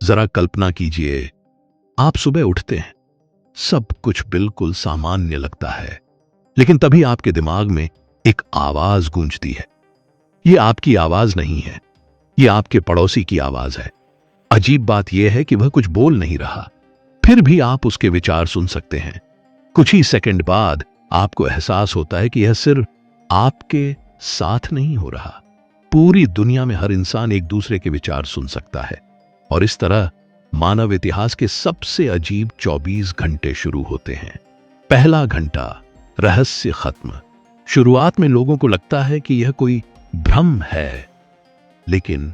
जरा कल्पना कीजिए, आप सुबह उठते हैं, सब कुछ बिल्कुल सामान्य लगता है, लेकिन तभी आपके दिमाग में एक आवाज गूंजती है। ये आपकी आवाज नहीं है, ये आपके पड़ोसी की आवाज है। अजीब बात यह है कि वह कुछ बोल नहीं रहा, फिर भी आप उसके विचार सुन सकते हैं। कुछ ही सेकंड बाद आपको एहसास होता है कि यह सिर्फ आपके साथ नहीं हो रहा, पूरी दुनिया में हर इंसान एक दूसरे के विचार सुन सकता है। और इस तरह मानव इतिहास के सबसे अजीब 24 घंटे शुरू होते हैं। पहला घंटा, रहस्य खत्म। शुरुआत में लोगों को लगता है कि यह कोई भ्रम है, लेकिन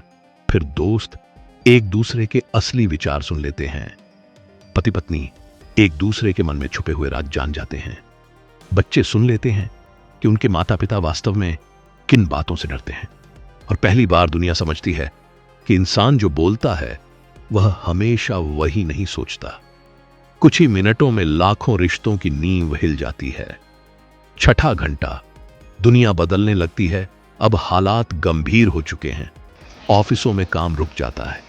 फिर दोस्त एक दूसरे के असली विचार सुन लेते हैं। पति पत्नी एक दूसरे के मन में छुपे हुए राज जान जाते हैं। बच्चे सुन लेते हैं कि उनके माता पिता वास्तव में किन बातों से डरते हैं। और पहली बार दुनिया समझती है कि इंसान जो बोलता है वह हमेशा वही नहीं सोचता। कुछ ही मिनटों में लाखों रिश्तों की नींव हिल जाती है। छठा घंटा, दुनिया बदलने लगती है। अब हालात गंभीर हो चुके हैं। ऑफिसों में काम रुक जाता है,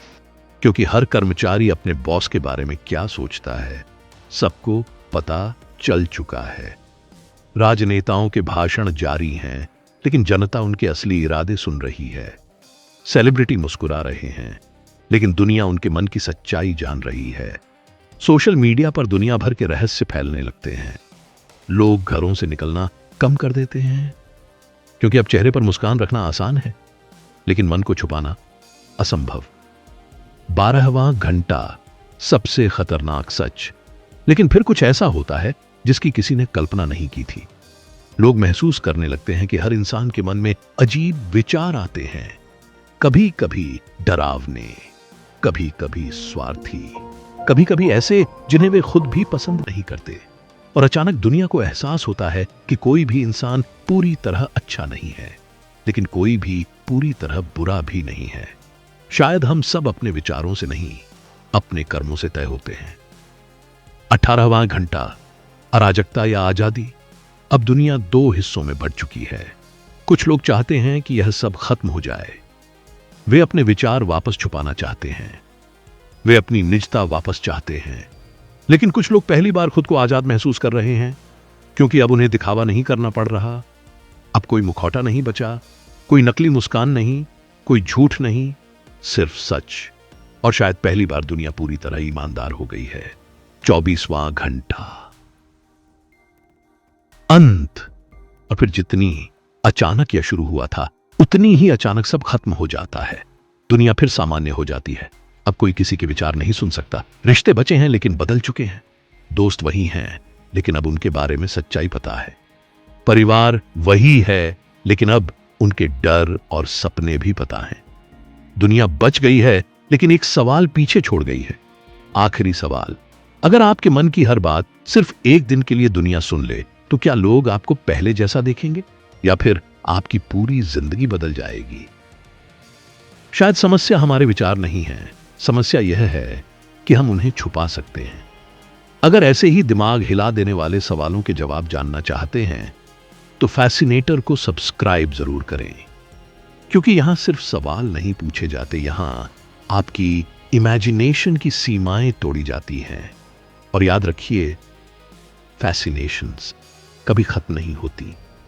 क्योंकि हर कर्मचारी अपने बॉस के बारे में क्या सोचता है सबको पता चल चुका है। राजनेताओं के भाषण जारी हैं, लेकिन जनता उनके असली इरादे सुन रही है। सेलिब्रिटी मुस्कुरा रहे हैं, लेकिन दुनिया उनके मन की सच्चाई जान रही है। सोशल मीडिया पर दुनिया भर के रहस्य फैलने लगते हैं। लोग घरों से निकलना कम कर देते हैं, क्योंकि अब चेहरे पर मुस्कान रखना आसान है, लेकिन मन को छुपाना असंभव। 12वां घंटा, सबसे खतरनाक सच। लेकिन फिर कुछ ऐसा होता है जिसकी किसी ने कल्पना नहीं की थी। लोग महसूस करने लगते हैं कि हर इंसान के मन में अजीब विचार आते हैं, कभी कभी डरावने, कभी कभी स्वार्थी, कभी कभी ऐसे जिन्हें वे खुद भी पसंद नहीं करते। और अचानक दुनिया को एहसास होता है कि कोई भी इंसान पूरी तरह अच्छा नहीं है, लेकिन कोई भी पूरी तरह बुरा भी नहीं है। शायद हम सब अपने विचारों से नहीं, अपने कर्मों से तय होते हैं। 18वां घंटा, अराजकता या आजादी। अब दुनिया 2 हिस्सों में बढ़ चुकी है। कुछ लोग चाहते हैं कि यह सब खत्म हो जाए। वे अपने विचार वापस छुपाना चाहते हैं, वे अपनी निजता वापस चाहते हैं। लेकिन कुछ लोग पहली बार खुद को आजाद महसूस कर रहे हैं, क्योंकि अब उन्हें दिखावा नहीं करना पड़ रहा। अब कोई मुखौटा नहीं बचा, कोई नकली मुस्कान नहीं, कोई झूठ नहीं, सिर्फ सच। और शायद पहली बार दुनिया पूरी तरह ईमानदार हो गई है। 24वां घंटा, अंत। और फिर जितनी अचानक यह शुरू हुआ था, उतनी ही अचानक सब खत्म हो जाता है। दुनिया फिर सामान्य हो जाती है। अब कोई किसी के विचार नहीं सुन सकता। रिश्ते बचे हैं लेकिन बदल चुके हैं। दोस्त वही हैं, लेकिन अब उनके बारे में सच्चाई पता है। परिवार वही है, लेकिन अब उनके डर और सपने भी पता हैं। दुनिया बच गई है, लेकिन एक सवाल पीछे छोड़ गई है। आखिरी सवाल, अगर आपके मन की हर बात सिर्फ एक दिन के लिए दुनिया सुन ले, तो क्या लोग आपको पहले जैसा देखेंगे, या फिर आपकी पूरी जिंदगी बदल जाएगी? शायद समस्या हमारे विचार नहीं है, समस्या यह है कि हम उन्हें छुपा सकते हैं। अगर ऐसे ही दिमाग हिला देने वाले सवालों के जवाब जानना चाहते हैं, तो फैसिनेटर को सब्सक्राइब जरूर करें, क्योंकि यहां सिर्फ सवाल नहीं पूछे जाते, यहां आपकी इमेजिनेशन की सीमाएं तोड़ी जाती हैं। और याद रखिए, फैसिनेशंस कभी खत्म नहीं होती।